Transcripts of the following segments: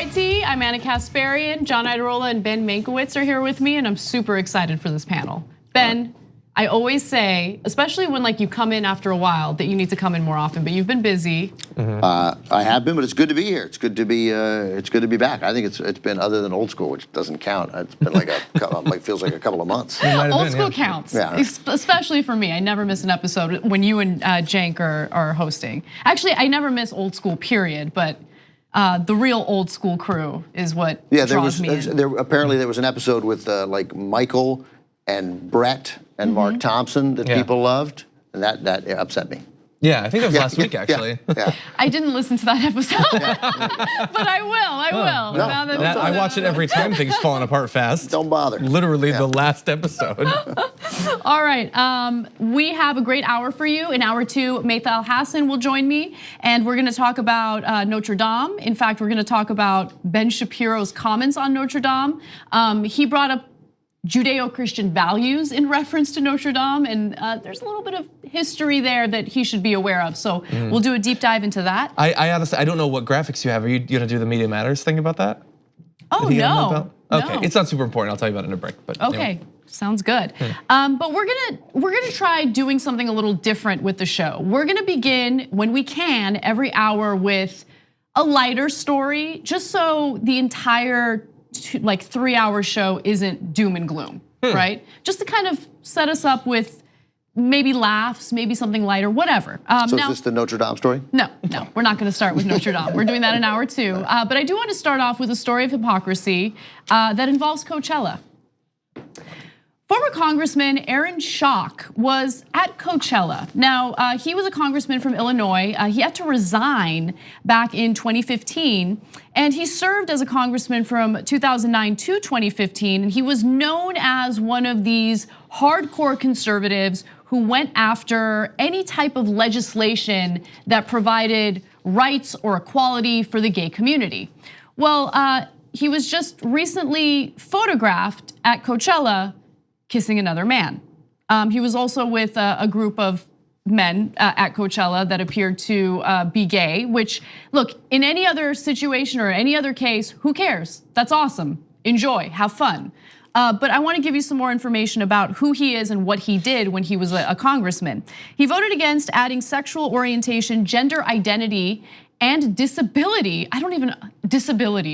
YT, I'm Anna Kasparian. John Iadarola and Ben Mankiewicz are here with me, and I'm super excited for this panel. Ben, I always say, especially when you come in after a while, that you need to come in more often, but you've been busy. I have been, but it's good to be here. It's good to be back. I think it's been, other than old school, which doesn't count. It's been feels like a couple of months. Old school counts, especially for me. I never miss an episode when you and Cenk are hosting. Actually, I never miss old school, period. But the real old school crew is what draws me in. Apparently there was an episode with Michael and Brett and Mark Thompson that people loved, and that upset me. Yeah, I think that was last week, actually. Yeah. I didn't listen to that episode, but I will. I watch it every time things falling apart fast. Don't bother. Literally the last episode. All right, we have a great hour for you. In hour 2, Maythal Hassan will join me, and we're gonna talk about Notre Dame. In fact, we're gonna talk about Ben Shapiro's comments on Notre Dame. He brought up Judeo-Christian values in reference to Notre Dame, and there's a little bit of history there that he should be aware of. So we'll do a deep dive into that. I honestly, I don't know what graphics you have. Are you gonna do the Media Matters thing about that? Oh no. Okay, it's not super important. I'll tell you about it in a break. But okay, anyway. Sounds good. But we're gonna try doing something a little different with the show. We're gonna begin when we can every hour with a lighter story, just so the entire 3-hour show isn't doom and gloom, right? Just to kind of set us up with maybe laughs, maybe something lighter, whatever. So is this the Notre Dame story? No, we're not gonna start with Notre Dame. We're doing that in hour 2. But I do want to start off with a story of hypocrisy that involves Coachella. Former Congressman Aaron Schock was at Coachella. Now, he was a congressman from Illinois. He had to resign back in 2015, and he served as a congressman from 2009 to 2015, and he was known as one of these hardcore conservatives who went after any type of legislation that provided rights or equality for the gay community. Well, he was just recently photographed at Coachella kissing another man. He was also with a group of men at Coachella that appeared to be gay, which, look, in any other situation or any other case, who cares? That's awesome, enjoy, have fun. But I wanna give you some more information about who he is and what he did when he was a congressman. He voted against adding sexual orientation, gender identity, and disability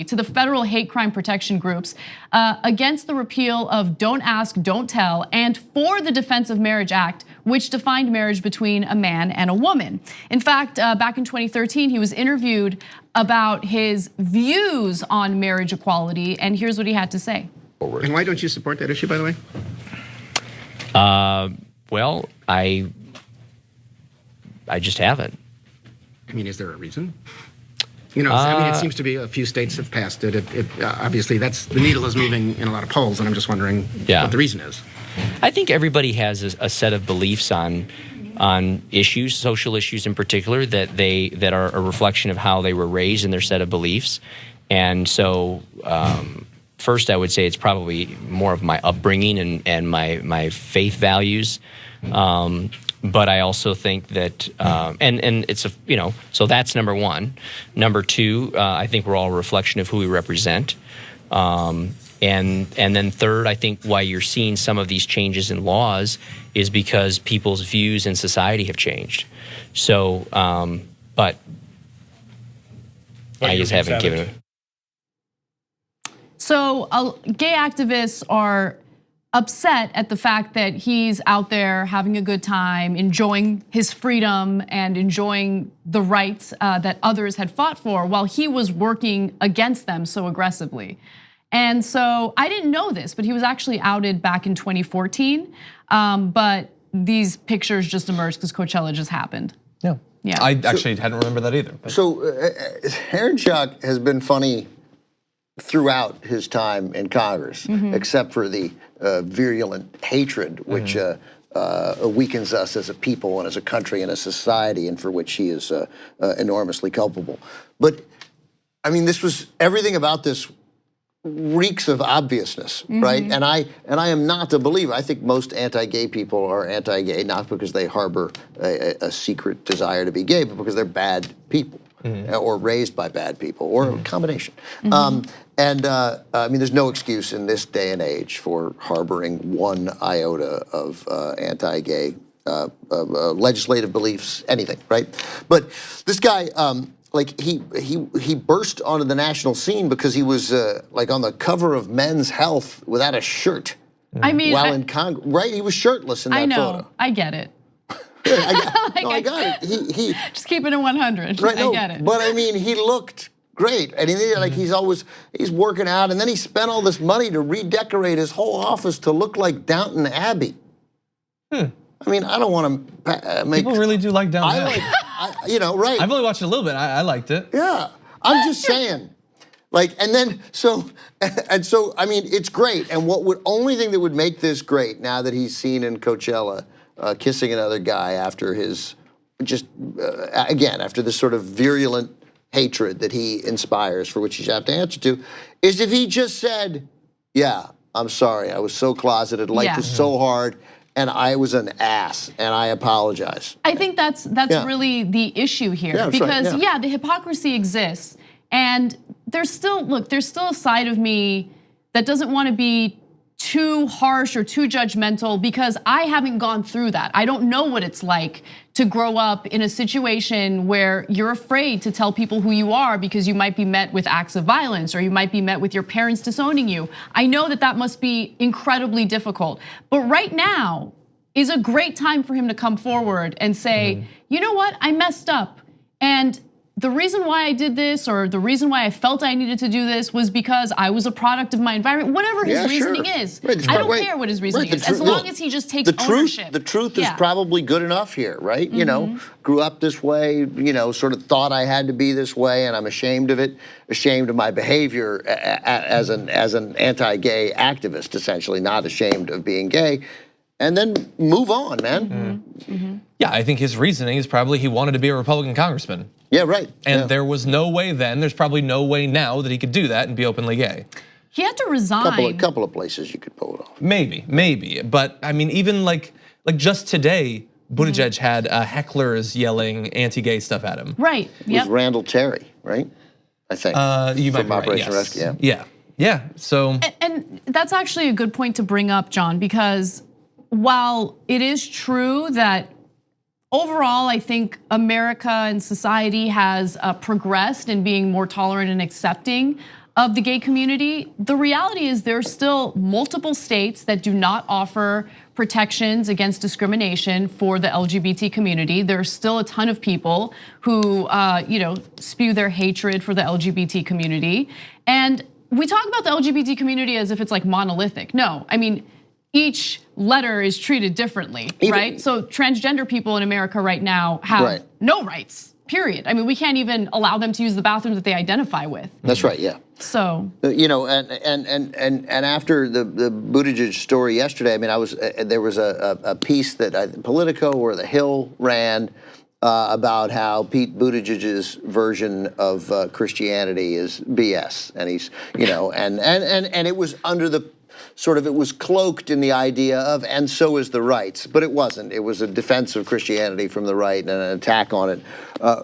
to the federal hate crime protection groups, against the repeal of Don't Ask, Don't Tell, and for the Defense of Marriage Act, which defined marriage between a man and a woman. In fact, back in 2013, he was interviewed about his views on marriage equality, and here's what he had to say. And why don't you support that issue, by the way? Well, I just haven't. I mean, is there a reason? You know, I mean, it seems to be a few states have passed it. Obviously, the needle is moving in a lot of polls, and I'm just wondering what the reason is. I think everybody has a set of beliefs on issues, social issues in particular, that are a reflection of how they were raised in their set of beliefs. And so, first, I would say it's probably more of my upbringing and my faith values. But I also think that, and it's so that's number one. Number 2, I think we're all a reflection of who we represent. And then third, I think why you're seeing some of these changes in laws is because people's views in society have changed. So, but I just haven't given it. So gay activists are upset at the fact that he's out there having a good time, enjoying his freedom and enjoying the rights that others had fought for while he was working against them so aggressively. And so I didn't know this, but he was actually outed back in 2014. But these pictures just emerged because Coachella just happened. Yeah. I actually hadn't remembered that either. So Aaron Schock has been funny throughout his time in Congress, except for the virulent hatred, which weakens us as a people and as a country and a society, and for which he is enormously culpable. But I mean, everything about this reeks of obviousness, right? And I am not a believer. I think most anti-gay people are anti-gay, not because they harbor a secret desire to be gay, but because they're bad people. or raised by bad people, or a combination. I mean, there's no excuse in this day and age for harboring one iota of anti-gay legislative beliefs, anything, right? But this guy, like he burst onto the national scene because he was like on the cover of Men's Health without a shirt. I mean, while in Congress, right? He was shirtless in that photo. I get it. I got it. He just keeping it 100. Right, I get it. But I mean, he looked great, and like he's working out, and then he spent all this money to redecorate his whole office to look like Downton Abbey. I mean, I don't want to make people really do like Downton Abbey. Right? I've only watched it a little bit. I liked it. Yeah, I'm just saying. Like, and then so I mean, it's great. And only thing that would make this great now that he's seen in Coachella kissing another guy after his again after this sort of virulent hatred that he inspires, for which he should have to answer to, is if he just said, "Yeah, I'm sorry. I was so closeted, life was so hard, and I was an ass, and I apologize." I think that's really the issue here, because the hypocrisy exists, and there's still a side of me that doesn't want to be too harsh or too judgmental, because I haven't gone through that. I don't know what it's like to grow up in a situation where you're afraid to tell people who you are because you might be met with acts of violence, or you might be met with your parents disowning you. I know that must be incredibly difficult. But right now is a great time for him to come forward and say, you know what, I messed up. And the reason why I did this, or the reason why I felt I needed to do this, was because I was a product of my environment. Whatever his reasoning is, I don't care what his reasoning is, as long as he just takes ownership. The truth is probably good enough here, right? You know, grew up this way, sort of thought I had to be this way, and I'm ashamed of it, ashamed of my behavior as an anti-gay activist, essentially, not ashamed of being gay. And then move on, man. Yeah, I think his reasoning is probably he wanted to be a Republican congressman. Yeah, right. And there was no way then, there's probably no way now that he could do that and be openly gay. He had to resign. A couple of places you could pull it off. Maybe. But I mean, even like just today, Buttigieg had hecklers yelling anti-gay stuff at him. Right, It was Randall Terry, right? I think. You might From be right, Operation yes. Rescue, Yeah, so. And that's actually a good point to bring up, John, because while it is true that overall, I think America and society has progressed in being more tolerant and accepting of the gay community, the reality is there's still multiple states that do not offer protections against discrimination for the LGBT community. There's still a ton of people who spew their hatred for the LGBT community. And we talk about the LGBT community as if it's like monolithic. No, I mean, each letter is treated differently, right? So transgender people in America right now have no rights, period. I mean, we can't even allow them to use the bathroom that they identify with. That's right, yeah. So and after the Buttigieg story yesterday, I mean, there was a piece that Politico or The Hill ran about how Pete Buttigieg's version of Christianity is BS, and he's and it was under the sort of, it was cloaked in the idea of, and so is the rights, but it wasn't. It was a defense of Christianity from the right and an attack on it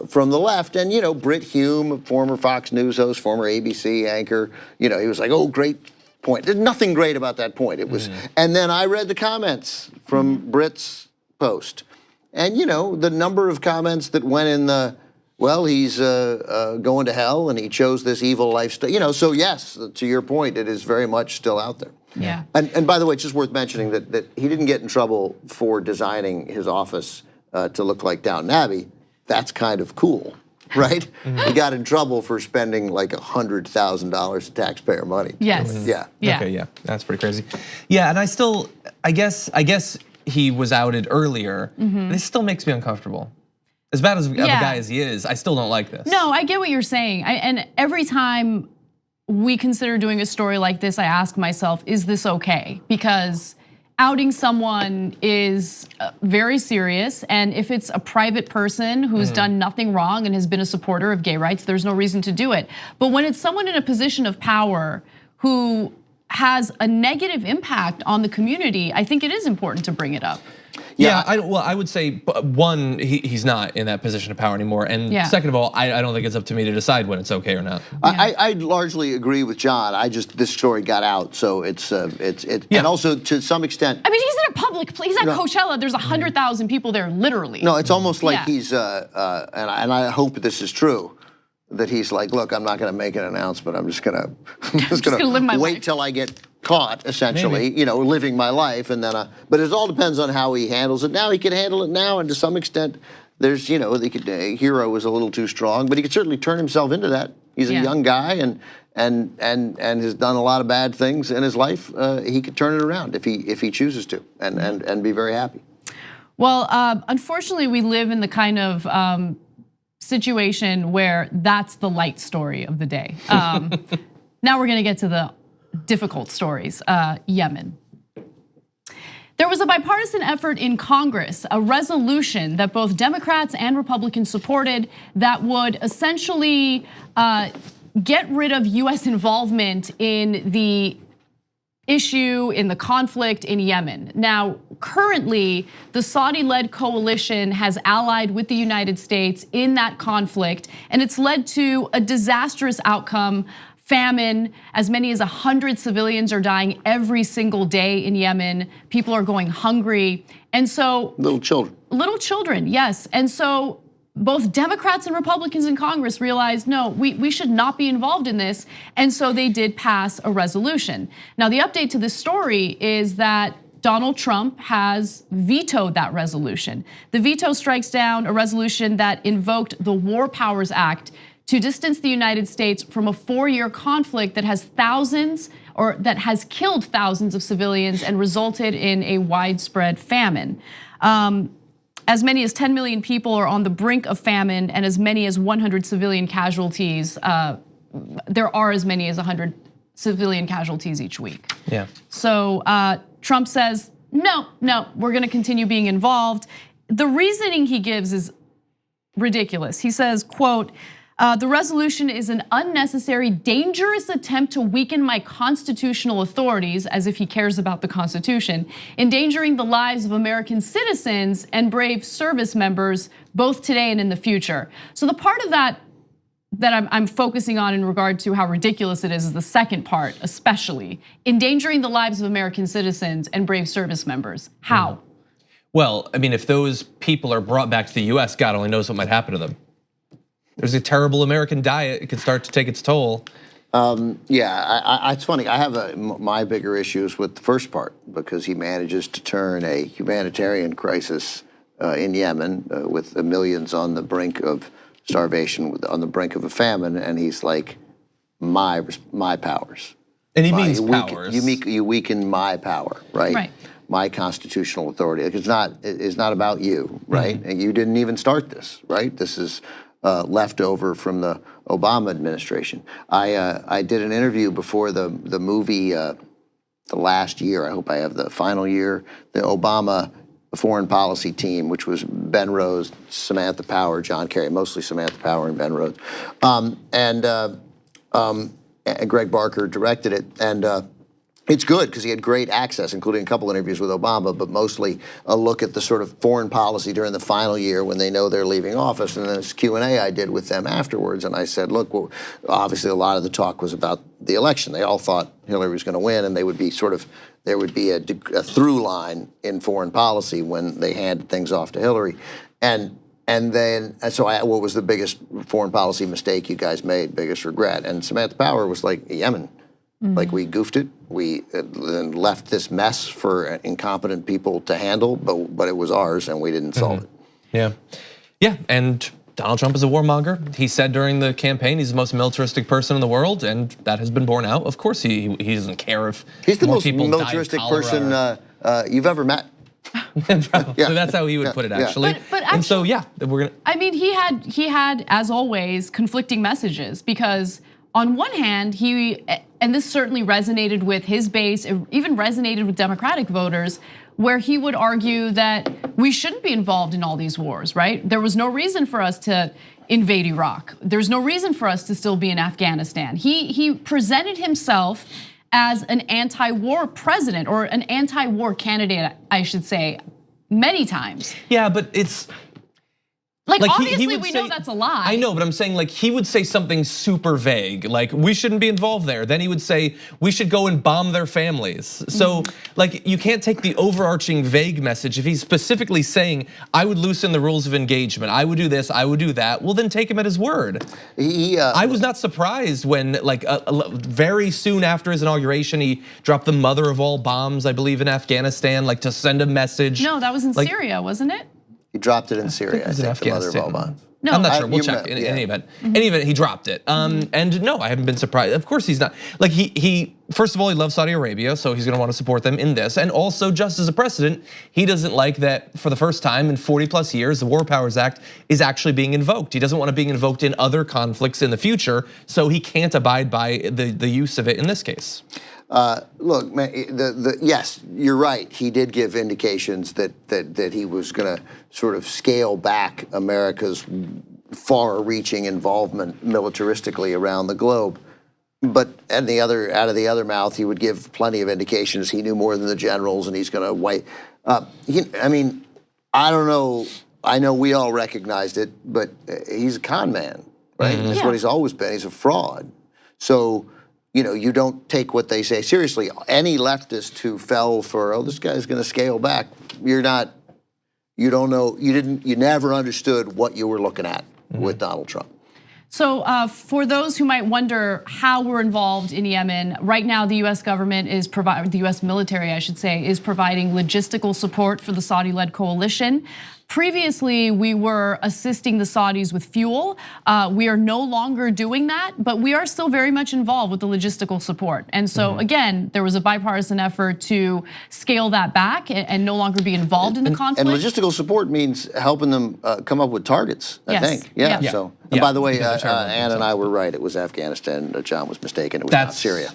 from the left. And Brit Hume, former Fox News host, former ABC anchor, he was like, oh, great point. There's nothing great about that point. It was, and then I read the comments from Brit's post, and the number of comments that went in the, well, he's going to hell and he chose this evil lifestyle. So yes, to your point, it is very much still out there. Yeah. And by the way, it's just worth mentioning that he didn't get in trouble for designing his office to look like Downton Abbey. That's kind of cool, right? He got in trouble for spending like $100,000 of taxpayer money. Yes. Yeah. Okay, yeah, that's pretty crazy. Yeah, and I guess he was outed earlier. This still makes me uncomfortable. As bad as of a guy as he is, I still don't like this. No, I get what you're saying. And every time we consider doing a story like this, I ask myself, is this okay? Because outing someone is very serious, and if it's a private person who's done nothing wrong and has been a supporter of gay rights, there's no reason to do it. But when it's someone in a position of power who has a negative impact on the community, I think it is important to bring it up. Yeah, I would say one, he's not in that position of power anymore, and second of all, I don't think it's up to me to decide when it's okay or not. I largely agree with John. This story got out, so it's and also to some extent. I mean, he's in a public place. He's at Coachella. There's 100,000 people there, literally. No, it's almost like he's and I hope this is true. That he's like, look, I'm not going to make an announcement. I'm just going to live my wait life. Till I get caught, essentially, living my life, and then. But it all depends on how he handles it. Now he can handle it now, and to some extent, there's, hero was a little too strong, but he could certainly turn himself into that. He's a young guy, and has done a lot of bad things in his life. He could turn it around if he chooses to, and be very happy. Well, unfortunately, we live in the kind of situation where that's the light story of the day. Now we're gonna get to the difficult stories. Yemen. There was a bipartisan effort in Congress, a resolution that both Democrats and Republicans supported that would essentially get rid of US involvement in the issue, in the conflict in Yemen. Now, currently, the Saudi-led coalition has allied with the United States in that conflict, and it's led to a disastrous outcome. Famine, as many as 100 civilians are dying every single day in Yemen. People are going hungry, and so little children, yes, and so both Democrats and Republicans in Congress realized, no, we should not be involved in this, and so they did pass a resolution. Now, the update to this story is that Donald Trump has vetoed that resolution. The veto strikes down a resolution that invoked the War Powers Act to distance the United States from a 4-year conflict that has killed thousands of civilians and resulted in a widespread famine. As many as 10 million people are on the brink of famine, and as many as 100 civilian casualties. There are as many as 100 civilian casualties each week. Yeah. So Trump says, no, we're gonna continue being involved. The reasoning he gives is ridiculous. He says, quote, the resolution is an unnecessary, dangerous attempt to weaken my constitutional authorities, as if he cares about the Constitution, endangering the lives of American citizens and brave service members, both today and in the future. So the part of that I'm focusing on in regard to how ridiculous it is the second part, especially endangering the lives of American citizens and brave service members. How? Well, I mean, if those people are brought back to the US, God only knows what might happen to them. There's a terrible American diet. It could start to take its toll. It's funny. I have my bigger issues with the first part because he manages to turn a humanitarian crisis in Yemen with millions on the brink of starvation, on the brink of a famine, and he's like, my powers. And he means powers. You weaken my power, right? Right. My constitutional authority. It's not about you, right? And you didn't even start this, right? This is leftover from the Obama administration. I did an interview before the movie, the last year. I hope I have the final year. The Obama foreign policy team, which was Ben Rhodes, Samantha Power, John Kerry, mostly Samantha Power and Ben Rhodes, and Greg Barker directed it. And it's good because he had great access, including a couple interviews with Obama, but mostly a look at the sort of foreign policy during the final year when they know they're leaving office. And then this Q&A I did with them afterwards, and I said, look, well, obviously a lot of the talk was about the election. They all thought Hillary was going to win, and they would be there would be a through line in foreign policy when they handed things off to Hillary. What was the biggest foreign policy mistake you guys made, biggest regret? And Samantha Power was like, Yemen. Like we goofed it, we then left this mess for incompetent people to handle, but it was ours and we didn't solve it. Yeah, and Donald Trump is a warmonger. He said during the campaign he's the most militaristic person in the world, and that has been borne out. Of course, he doesn't care if he's the most militaristic person you've ever met. So that's how he would put it, actually. But actually, and so we're gonna. I mean, he had as always conflicting messages because on one hand and this certainly resonated with his base, it even resonated with Democratic voters, where he would argue that we shouldn't be involved in all these wars, right? There was no reason for us to invade Iraq. There's no reason for us to still be in Afghanistan. He presented himself as an anti-war president, or an anti-war candidate, I should say. many times. Yeah, but it's. Like obviously we know that's a lie. I know, but I'm saying like he would say something super vague, like we shouldn't be involved there. Then he would say we should go and bomb their families. So like you can't take the overarching vague message. If he's specifically saying I would loosen the rules of engagement, I would do this, I would do that, well then take him at his word. I was not surprised when like very soon after his inauguration, he dropped the mother of all bombs, I believe in Afghanistan, like to send a message. No, that was in Syria, wasn't it? He dropped it in Syria, I think, the mother of all bombs. No, I'm not sure. We'll check. In any event, he dropped it. And no, I haven't been surprised. Of course, he's not. Like he first of all, he loves Saudi Arabia, so he's going to want to support them in this. And also, just as a precedent, he doesn't like that for the first time in 40+ years, the War Powers Act is actually being invoked. He doesn't want it being invoked in other conflicts in the future, so he can't abide by the use of it in this case. Look, man, yes, you're right. He did give indications that he was going to sort of scale back America's far-reaching involvement militaristically around the globe. But out of the other mouth, he would give plenty of indications he knew more than the generals, and he's going to wipe. I mean, I don't know. I know we all recognized it, but he's a con man, right? That's what he's always been. He's a fraud. So. You know, you don't take what they say seriously. Any leftist who fell for, oh, this guy's going to scale back, you don't know, you never understood what you were looking at with Donald Trump. So for those who might wonder how we're involved in Yemen, right now the US government is providing, the US military, I should say, is providing logistical support for the Saudi-led coalition. Previously, we were assisting the Saudis with fuel. We are no longer doing that, but we are still very much involved with the logistical support. And so again, there was a bipartisan effort to scale that back and no longer be involved in the conflict. And logistical support means helping them come up with targets, I think. Yeah. So, and by the way, Ann and I were right. It was Afghanistan. John was mistaken. It was not Syria.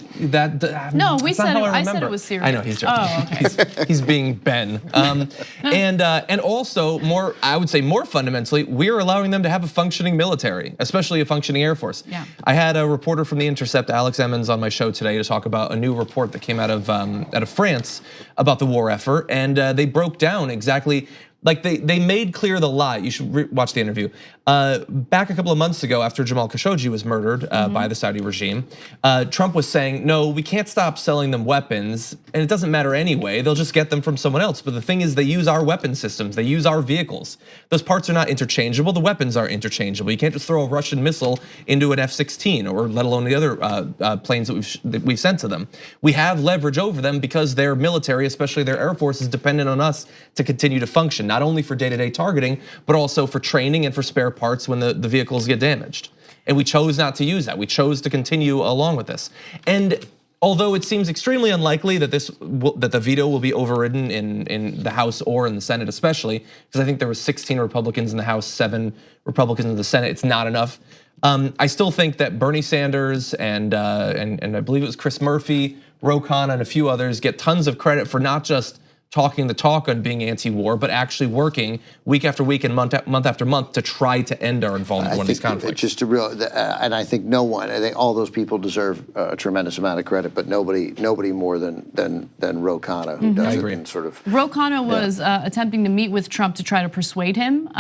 No, I said it was Syria. I know, he's joking. Oh, okay. He's being Ben. And also, I would say more fundamentally, we're allowing them to have a functioning military, especially a functioning Air Force. Yeah. I had a reporter from The Intercept, Alex Emmons, on my show today to talk about a new report that came out of France about the war effort, and they broke down exactly. Like they made clear the lie. You should watch the interview. Back a couple of months ago, after Jamal Khashoggi was murdered by the Saudi regime, Trump was saying, no, we can't stop selling them weapons, and it doesn't matter anyway. They'll just get them from someone else. But the thing is, they use our weapon systems. They use our vehicles. Those parts are not interchangeable. The weapons are interchangeable. You can't just throw a Russian missile into an F-16, or let alone the other planes that we've sent to them. We have leverage over them because their military, especially their Air Force, is dependent on us to continue to function, not only for day-to-day targeting, but also for training and for spare parts when the vehicles get damaged. And we chose not to use that. We chose to continue along with this. And although it seems extremely unlikely that that the veto will be overridden in the House or in the Senate especially, because I think there were 16 Republicans in the House, 7 Republicans in the Senate, it's not enough. I still think that Bernie Sanders and I believe it was Chris Murphy, Ro Khanna, and a few others get tons of credit for not just talking the talk on being anti-war, but actually working week after week and month after month to try to end our involvement in one of these conflicts. Just to and I think I think all those people deserve a tremendous amount of credit, but nobody more than Ro Khanna, who does it in sort of. Ro Khanna was attempting to meet with Trump to try to persuade him,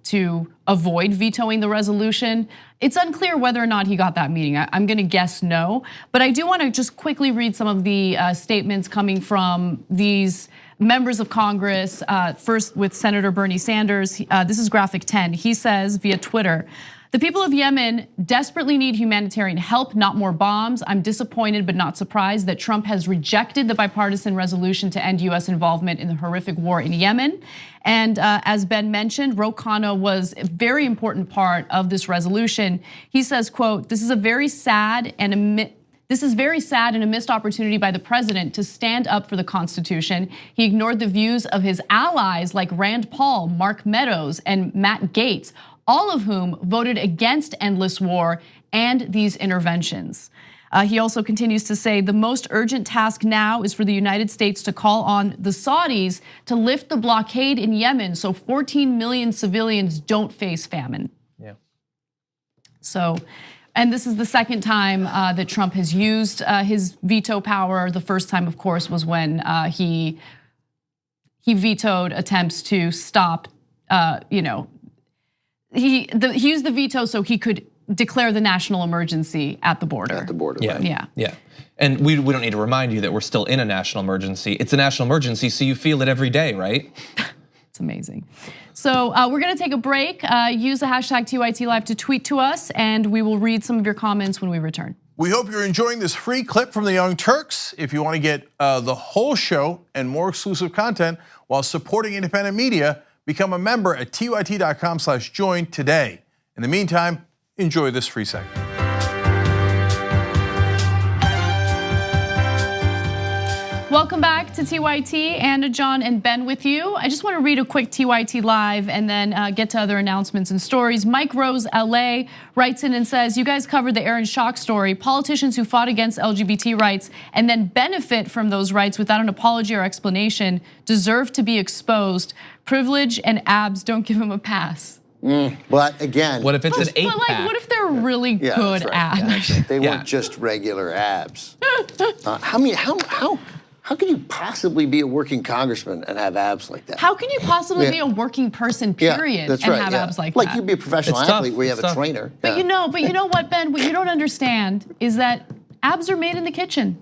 to avoid vetoing the resolution. It's unclear whether or not he got that meeting. I'm gonna guess no, but I do wanna just quickly read some of the statements coming from these members of Congress. First with Senator Bernie Sanders, this is graphic 10. He says via Twitter, the people of Yemen desperately need humanitarian help, not more bombs. I'm disappointed but not surprised that Trump has rejected the bipartisan resolution to end US involvement in the horrific war in Yemen. And as Ben mentioned, Ro Khanna was a very important part of this resolution. He says, quote, this is very sad and a missed opportunity by the president to stand up for the Constitution. He ignored the views of his allies like Rand Paul, Mark Meadows, and Matt Gaetz, all of whom voted against endless war and these interventions. He also continues to say the most urgent task now is for the United States to call on the Saudis to lift the blockade in Yemen so 14 million civilians don't face famine. Yeah. So, and this is the second time that Trump has used his veto power. The first time, of course, was when he he vetoed attempts to stop, he used the veto so he could declare the national emergency at the border. At the border, yeah, right. Yeah. And we don't need to remind you that we're still in a national emergency. It's a national emergency, so you feel it every day, right? It's amazing. So we're gonna take a break. Use the hashtag TYT Live to tweet to us, and we will read some of your comments when we return. We hope you're enjoying this free clip from the Young Turks. If you want to get the whole show and more exclusive content while supporting independent media, become a member at tyt.com/join today. In the meantime, enjoy this free segment. Welcome back to TYT. Anna, John, and Ben with you. I just want to read a quick TYT Live and then get to other announcements and stories. Mike Rose, LA, writes in and says, you guys covered the Aaron Schock story. Politicians who fought against LGBT rights and then benefit from those rights without an apology or explanation deserve to be exposed. Privilege and abs don't give them a pass. But again, What if it's an 8-pack? But like, what if they're really good abs? Yeah, they weren't just regular abs. How can you possibly be a working congressman and have abs like that? How can you possibly be a working person, period, that's and right, have abs like Like that? you'd be a professional It's tough, athlete where you have it's a tough. trainer. But you know what, Ben? What you don't understand is that abs are made in the kitchen.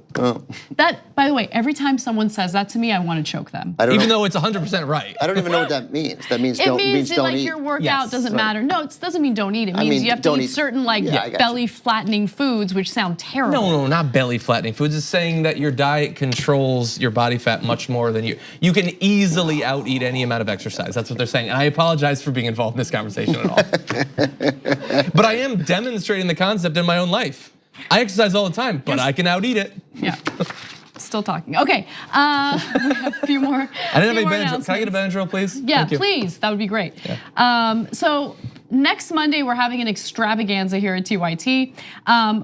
That, by the way, every time someone says that to me, I want to choke them. Even though it's 100% right. I don't even know what that means. That means It don't means that don't like eat. your workout Yes, doesn't right. matter. No, it doesn't mean don't eat. It means mean, you have to don't eat eat. certain like Yeah, I got you. belly flattening foods, which sound terrible. No, not belly flattening foods. It's saying that your diet controls your body fat much more than you can easily out eat any amount of exercise. That's what they're saying. And I apologize for being involved in this conversation at all. But I am demonstrating the concept in my own life. I exercise all the time, but I can out eat it. Yeah. Still talking. Okay, we have a few more. I didn't have a Benadryl. Can I get a Benadryl, please? Yeah, Thank you. please. That would be great. Yeah. So next Monday, we're having an extravaganza here at TYT.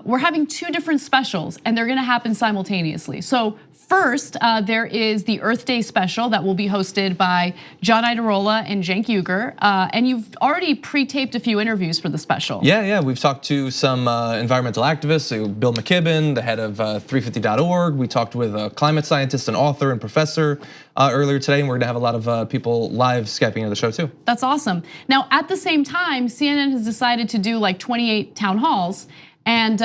We're having 2 different specials, and they're gonna happen simultaneously. So first, there is the Earth Day special that will be hosted by John Iadarola and Cenk Uygur. And you've already pre-taped a few interviews for the special. Yeah. We've talked to some environmental activists, so Bill McKibben, the head of 350.org. We talked with a climate scientist, an author, and professor earlier today, and we're gonna have a lot of people live Skyping into the show too. That's awesome. Now, at the same time, CNN has decided to do like 28 town halls, and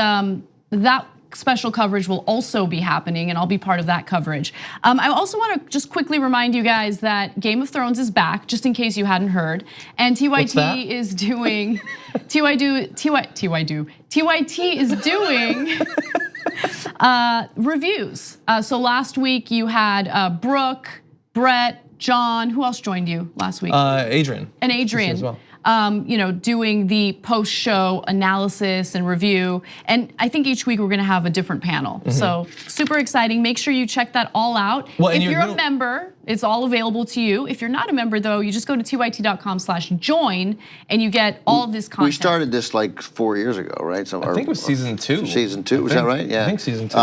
that special coverage will also be happening, and I'll be part of that coverage. I also want to just quickly remind you guys that Game of Thrones is back, just in case you hadn't heard, and TYT is doing TYT is doing reviews. So last week you had Brooke, Brett, John. Who else joined you last week? Adrian. And Adrian. As well. Doing the post-show analysis and review. And I think each week we're gonna have a different panel. So super exciting. Make sure you check that all out. Well, if you're a member, it's all available to you. If you're not a member though, you just go to tyt.com/join and you get all of this content. We started this like 4 years ago, right? So I think it was season 2. Season 2, is that right? Yeah. I think season 2.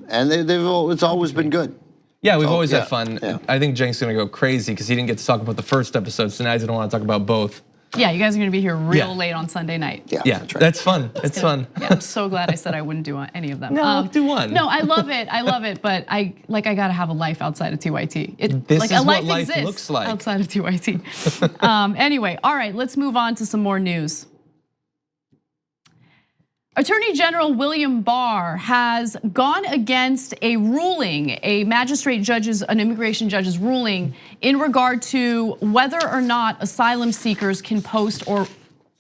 And it's always been good. Yeah, we've always had fun. Yeah. I think Cenk's gonna go crazy because he didn't get to talk about the first episode, so now he's gonna want to talk about both. Yeah, you guys are gonna be here real late on Sunday night. Yeah, that's right. That's fun. It's fun. Yeah, I'm so glad I said I wouldn't do any of them. No, do one. No, I love it, but I gotta have a life outside of TYT. This like is a life what life exists looks like. outside of TYT. Anyway, all right, let's move on to some more news. Attorney General William Barr has gone against a ruling, an immigration judge's ruling in regard to whether or not asylum seekers can post or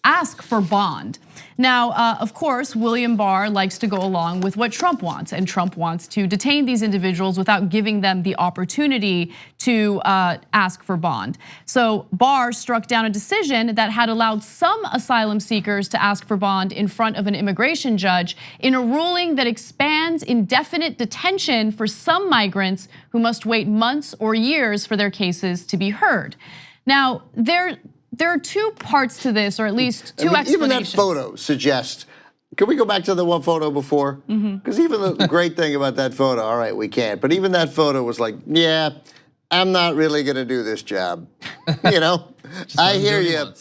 ask for bond. Now, of course, William Barr likes to go along with what Trump wants, and Trump wants to detain these individuals without giving them the opportunity to ask for bond. So Barr struck down a decision that had allowed some asylum seekers to ask for bond in front of an immigration judge in a ruling that expands indefinite detention for some migrants who must wait months or years for their cases to be heard. Now, there are 2 parts to this, or at least 2 explanations. Even that photo suggests. Can we go back to the one photo before? Because even the great thing about that photo, all right, we can't. But even that photo was like, yeah, I'm not really gonna do this job. I hear you.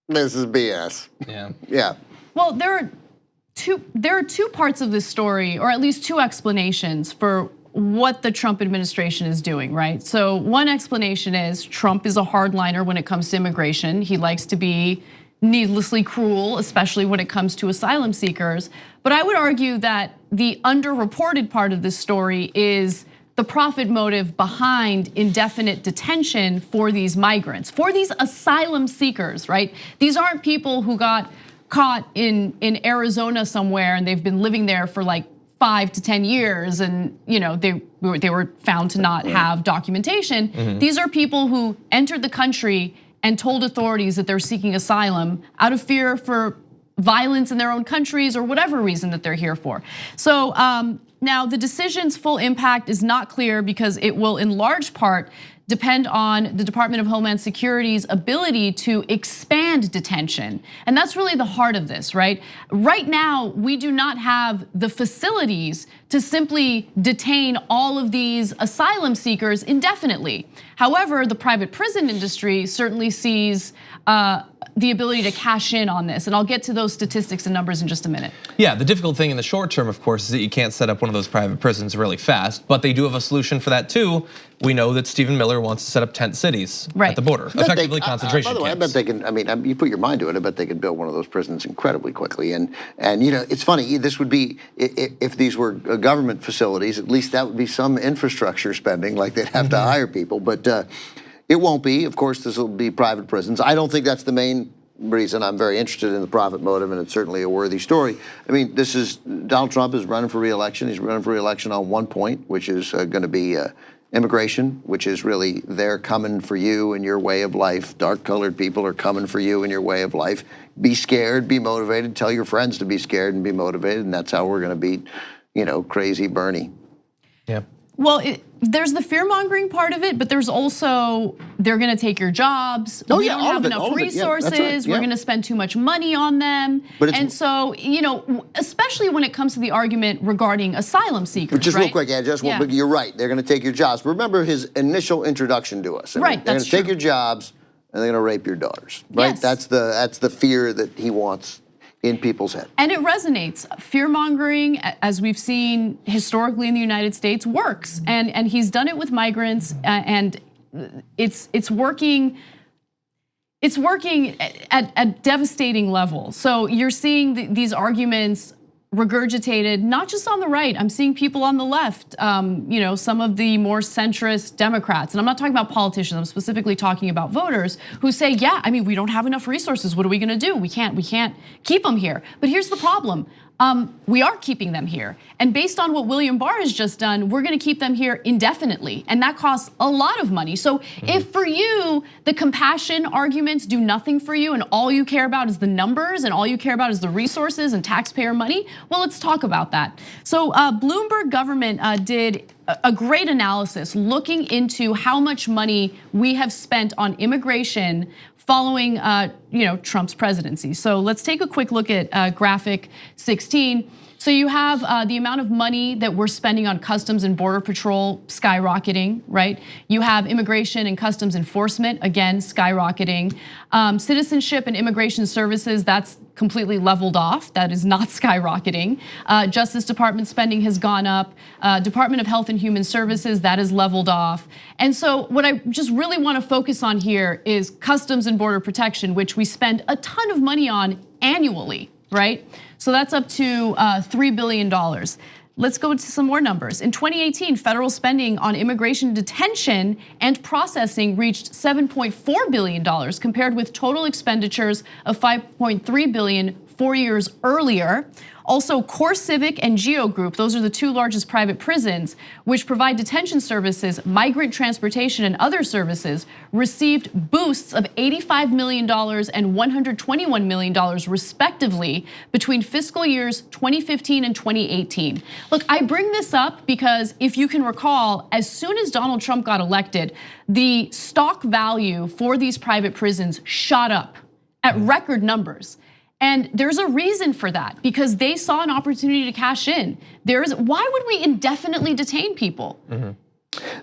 This is BS. Yeah. Yeah. Well, there are two parts of this story, or at least 2 explanations for what the Trump administration is doing, right? So one explanation is Trump is a hardliner when it comes to immigration. He likes to be needlessly cruel, especially when it comes to asylum seekers. But I would argue that the underreported part of this story is the profit motive behind indefinite detention for these migrants, for these asylum seekers, right? These aren't people who got caught in Arizona somewhere and they've been living there for like 5 to 10 years and they were found to not have documentation. These are people who entered the country and told authorities that they're seeking asylum out of fear for violence in their own countries or whatever reason that they're here for. So now the decision's full impact is not clear because it will in large part depend on the Department of Homeland Security's ability to expand detention. And that's really the heart of this, right? Right now, we do not have the facilities to simply detain all of these asylum seekers indefinitely. However, the private prison industry certainly sees the ability to cash in on this. And I'll get to those statistics and numbers in just a minute. Yeah, the difficult thing in the short term, of course, is that you can't set up one of those private prisons really fast, but they do have a solution for that too. We know that Stephen Miller wants to set up tent cities at the border, effectively concentration camps. By the way, I bet they can, I mean, you put your mind to it, I bet they could build one of those prisons incredibly quickly. And it's funny, this would be, if these were government facilities, at least that would be some infrastructure spending, like they'd have to hire people, but it won't be. Of course, this will be private prisons. I don't think that's the main reason I'm very interested in the profit motive, and it's certainly a worthy story. I mean, Donald Trump is running for re-election. He's running for re-election on one point, which is going to be immigration, which is really they're coming for you and your way of life. Dark-colored people are coming for you and your way of life. Be scared, be motivated. Tell your friends to be scared and be motivated, and that's how we're going to beat, crazy Bernie. Yeah. Well, there's the fear-mongering part of it, but there's also they're going to take your jobs. We don't have enough resources. Yeah, right. We're going to spend too much money on them. And so, especially when it comes to the argument regarding asylum seekers. Just real quick, but you're right. They're going to take your jobs. But remember his initial introduction to us. Right, they're going to take your jobs and they're going to rape your daughters. Right? Yes. That's the fear that he wants in people's head. And it resonates. Fear-mongering, as we've seen historically in the United States, works. And he's done it with migrants, and it's working. It's working at devastating levels. So you're seeing these arguments regurgitated, not just on the right. I'm seeing people on the left, some of the more centrist Democrats, and I'm not talking about politicians, I'm specifically talking about voters who say, yeah, I mean, we don't have enough resources. What are we gonna do? We can't keep them here. But here's the problem. We are keeping them here. And based on what William Barr has just done, we're gonna keep them here indefinitely. And that costs a lot of money. So if for you, the compassion arguments do nothing for you and all you care about is the numbers and all you care about is the resources and taxpayer money, well, let's talk about that. So Bloomberg government did a great analysis looking into how much money we have spent on immigration following Trump's presidency. So let's take a quick look at graphic 16. So you have the amount of money that we're spending on Customs and Border Patrol skyrocketing, right? You have immigration and customs enforcement, again, skyrocketing. Citizenship and immigration services, that's completely leveled off. That is not skyrocketing. Justice Department spending has gone up. Department of Health and Human Services, that is leveled off. And so what I just really want to focus on here is Customs and Border Protection, which we spend a ton of money on annually, right? So that's up to $3 billion. Let's go to some more numbers. In 2018, federal spending on immigration detention and processing reached $7.4 billion compared with total expenditures of $5.3 billion 4 years earlier. Also, Core Civic and Geo Group, those are the two largest private prisons, which provide detention services, migrant transportation, and other services, received boosts of $85 million and $121 million, respectively, between fiscal years 2015 and 2018. Look, I bring this up because if you can recall, as soon as Donald Trump got elected, the stock value for these private prisons shot up at record numbers. And there's a reason for that, because they saw an opportunity to cash in. Why would we indefinitely detain people?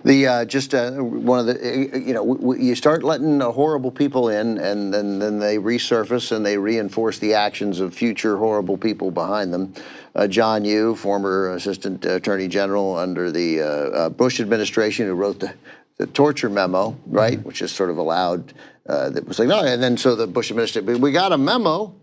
One of the, you start letting horrible people in, and then they resurface and they reinforce the actions of future horrible people behind them. John Yoo, former Assistant Attorney General under the Bush administration, who wrote the torture memo, right, which is sort of allowed. That was like, no, and then so the Bush administration, we got a memo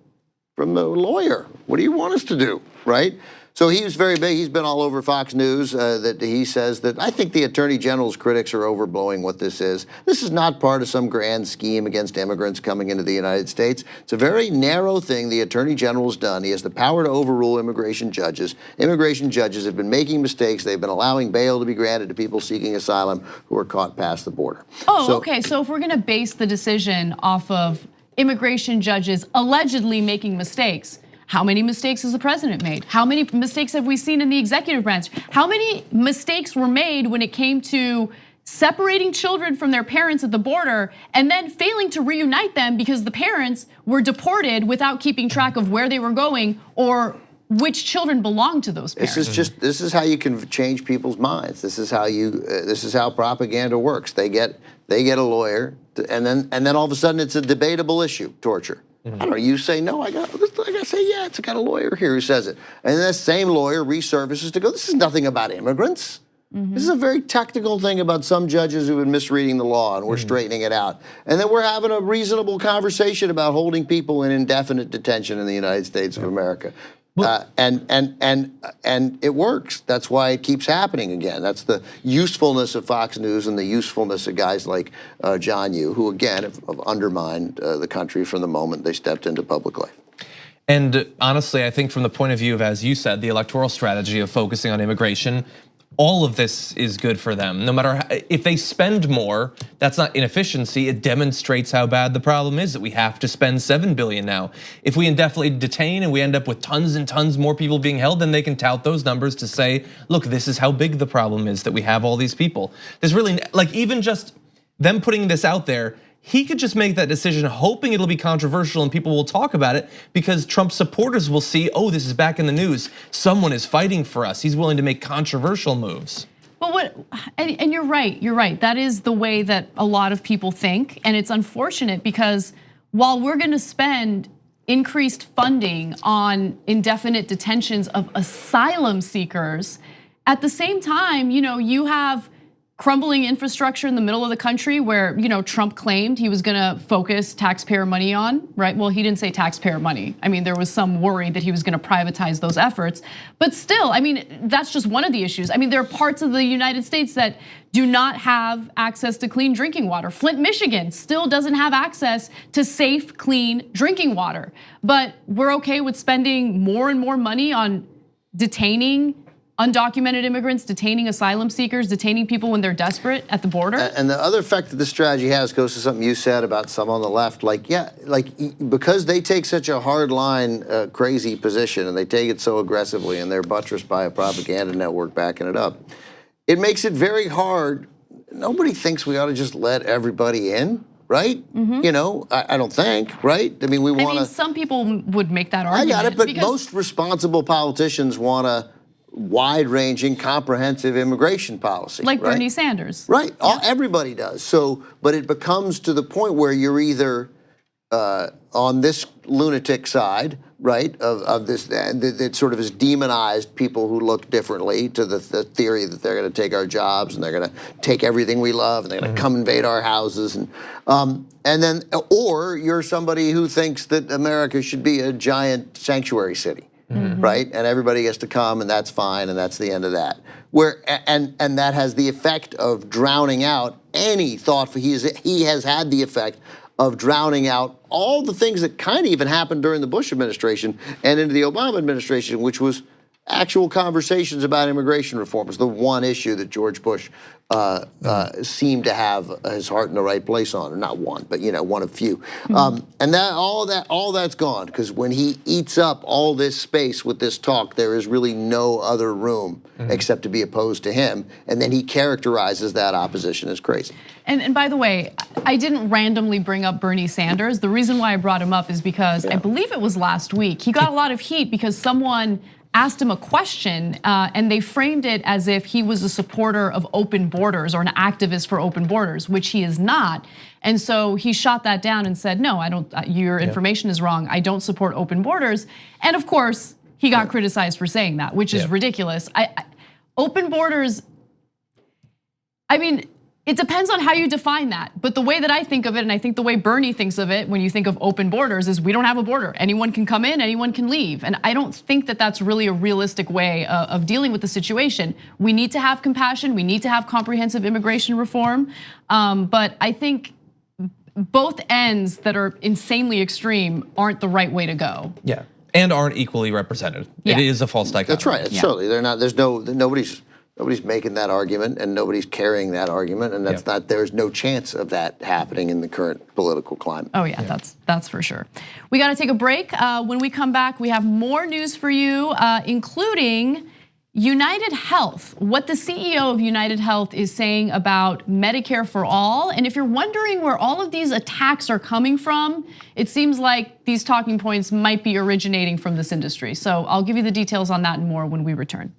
from a lawyer. What do you want us to do, right? So he was very big. He's been all over Fox News that he says that I think the Attorney General's critics are overblowing what this is. This is not part of some grand scheme against immigrants coming into the United States. It's a very narrow thing the Attorney General's done. He has the power to overrule immigration judges. Immigration judges have been making mistakes. They've been allowing bail to be granted to people seeking asylum who are caught past the border. Oh, okay. So if we're going to base the decision off of immigration judges allegedly making mistakes, how many mistakes has the president made? How many mistakes have we seen in the executive branch? How many mistakes were made when it came to separating children from their parents at the border and then failing to reunite them because the parents were deported without keeping track of where they were going or which children belong to those parents? This is how you can change people's minds. This is how propaganda works. They get a lawyer, and then all of a sudden it's a debatable issue, torture. I don't know, you say no, I gotta say yeah, it's got a lawyer here who says it. And that same lawyer resurfaces to go, this is nothing about immigrants. This is a very technical thing about some judges who've been misreading the law, and we're straightening it out. And then we're having a reasonable conversation about holding people in indefinite detention in the United States of America. And it works. That's why it keeps happening again. That's the usefulness of Fox News and the usefulness of guys like John Yoo, who again have undermined the country from the moment they stepped into public life. And honestly, I think from the point of view of, as you said, the electoral strategy of focusing on immigration, all of this is good for them. No matter if they spend more, that's not inefficiency. It demonstrates how bad the problem is that we have to spend $7 billion now. If we indefinitely detain and we end up with tons and tons more people being held, then they can tout those numbers to say, look, this is how big the problem is that we have all these people. There's really, like, even just them putting this out there, he could just make that decision hoping it'll be controversial and people will talk about it because Trump supporters will see, oh, this is back in the news. Someone is fighting for us. He's willing to make controversial moves. But and you're right. That is the way that a lot of people think. And it's unfortunate because while we're gonna spend increased funding on indefinite detentions of asylum seekers, at the same time, you have crumbling infrastructure in the middle of the country where Trump claimed he was gonna focus taxpayer money on, right? Well, he didn't say taxpayer money. I mean, there was some worry that he was gonna privatize those efforts. But still, I mean, that's just one of the issues. I mean, there are parts of the United States that do not have access to clean drinking water. Flint, Michigan still doesn't have access to safe, clean drinking water. But we're okay with spending more and more money on detaining undocumented immigrants, detaining asylum seekers, detaining people when they're desperate at the border. And the other effect that this strategy has goes to something you said about some on the left. Because they take such a hard line, crazy position, and they take it so aggressively, and they're buttressed by a propaganda network backing it up, it makes it very hard. Nobody thinks we ought to just let everybody in, right? I don't think, right? I mean, we want to. I mean, some people would make that argument. I got it, but most responsible politicians want a wide-ranging, comprehensive immigration policy, like right? Bernie Sanders, right? Everybody does. So, but it becomes to the point where you're either on this lunatic side, right, of this, that sort of has demonized people who look differently to the theory that they're going to take our jobs and they're going to take everything we love and they're going to come invade our houses, and then, or you're somebody who thinks that America should be a giant sanctuary city. Right, and everybody gets to come, and that's fine, and that's the end of that. And that has the effect of drowning out any thought. He has had the effect of drowning out all the things that kind of even happened during the Bush administration and into the Obama administration, which was actual conversations about immigration reform. Was the one issue that George Bush seemed to have his heart in the right place on, or not one, but one of few. And all that's gone, because when he eats up all this space with this talk, there is really no other room except to be opposed to him. And then he characterizes that opposition as crazy. And by the way, I didn't randomly bring up Bernie Sanders. The reason why I brought him up is because I believe it was last week. He got a lot of heat because someone asked him a question and they framed it as if he was a supporter of open borders or an activist for open borders, which he is not. And so he shot that down and said, no, I don't, your information is wrong. I don't support open borders. And of course, he got criticized for saying that, which is ridiculous. Open borders, I mean, it depends on how you define that. But the way that I think of it, and I think the way Bernie thinks of it when you think of open borders, is we don't have a border. Anyone can come in, anyone can leave. And I don't think that that's really a realistic way of dealing with the situation. We need to have compassion. We need to have comprehensive immigration reform. But I think both ends that are insanely extreme aren't the right way to go. Yeah, and aren't equally represented. It is a false dichotomy. That's right. Certainly, they're not. There's nobody's making that argument, and nobody's carrying that argument, and that's not. There's no chance of that happening in the current political climate. Oh yeah, that's for sure. We got to take a break. When we come back, we have more news for you, including United Health, what the CEO of United Health is saying about Medicare for all. And if you're wondering where all of these attacks are coming from, it seems like these talking points might be originating from this industry. So I'll give you the details on that and more when we return.